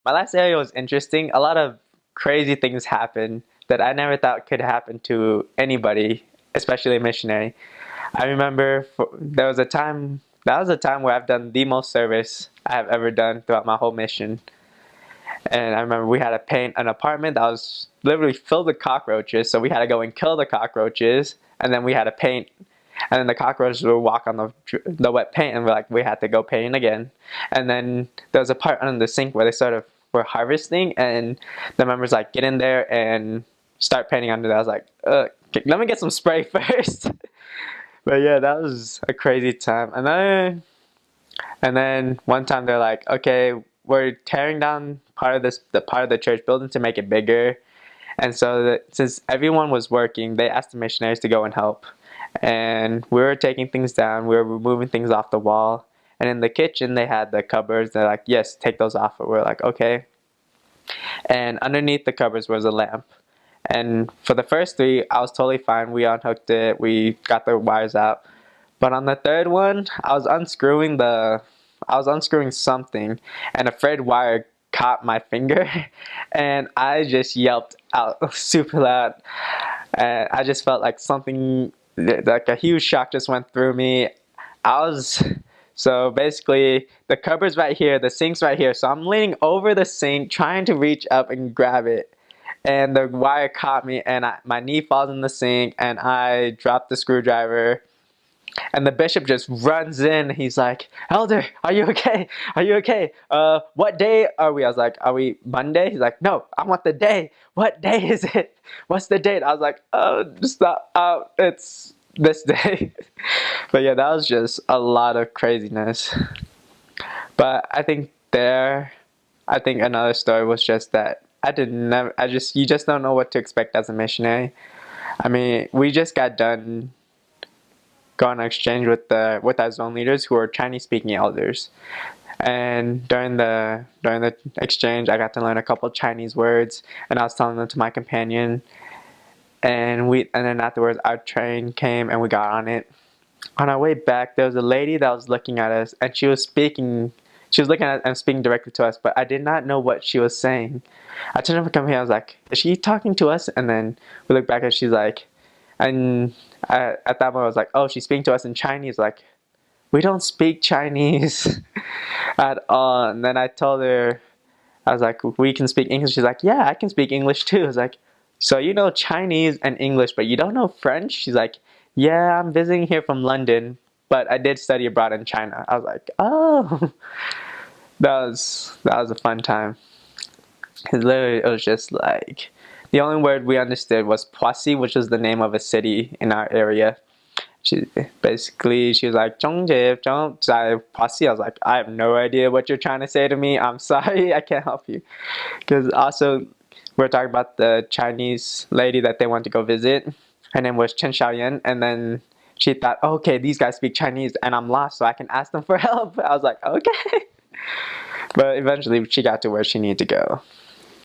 My last area was interesting. A lot of crazy things happened that I never thought could happen to anybody, especially a missionary. I remember there was a time, that was a time where I've done the most service I have ever done throughout my whole mission. And I remember we had to paint an apartment that was literally filled with cockroaches. So we had to go and kill the cockroaches, and then we had to paint. And then the cockroaches would walk on the wet paint, and we had to go paint again. And then there was a part under the sink where they sort of were harvesting, and the members like get in there and start painting under that. I was like, let me get some spray first. But yeah, that was a crazy time. And then one time they're like, okay, we're tearing down part of the part of the church building to make it bigger. And so since everyone was working, they asked the missionaries to go and help. And we were taking things down, we were removing things off the wall. And in the kitchen, they had the cupboards. They're like, yes, take those off. But we're like, okay. And underneath the cupboards was a lamp. And for the first three, I was totally fine. We unhooked it, we got the wires out. But on the third one, I was unscrewing something, and a thread wire caught my finger, and I just yelped out super loud. And I just felt like something, like a huge shock just went through me. I was, so basically, the cupboard's right here, the sink's right here. So I'm leaning over the sink, trying to reach up and grab it. And the wire caught me, and my knee falls in the sink, and I drop the screwdriver. And the bishop just runs in. He's like, Elder, are you okay? Are you okay? What day are we? I was like, are we Monday? He's like, no, I want the day. What day is it? What's the date? I was like, oh, just not out. It's this day. But yeah, that was just a lot of craziness. But I think another story was just that you just don't know what to expect as a missionary. I mean, we just got done go on exchange with our zone leaders who are Chinese speaking elders. And during the exchange, I got to learn a couple Chinese words, and I was telling them to my companion. And then afterwards, our train came and we got on it. On our way back, there was a lady that was looking at us, and she was speaking. She was looking at and speaking directly to us, but I did not know what she was saying. I turned to my companion. I was like, "Is she talking to us?" And then we looked back, and she's like, and at that moment, I was like, oh, she's speaking to us in Chinese. Like, we don't speak Chinese at all. And then I told her, I was like, we can speak English. She's like, yeah, I can speak English too. I was like, so you know Chinese and English, but you don't know French? She's like, yeah, I'm visiting here from London, but I did study abroad in China. I was like, oh, that was a fun time. Because literally, it was just like, the only word we understood was Poissy, which is the name of a city in our area. She she was like, Zhongje, Zhong, Poissy. I was like, I have no idea what you're trying to say to me. I'm sorry, I can't help you. Because also, we're talking about the Chinese lady that they want to go visit. Her name was Chen Xiaoyan, and then she thought, oh, okay, these guys speak Chinese, and I'm lost, so I can ask them for help. I was like, okay. But eventually, she got to where she needed to go.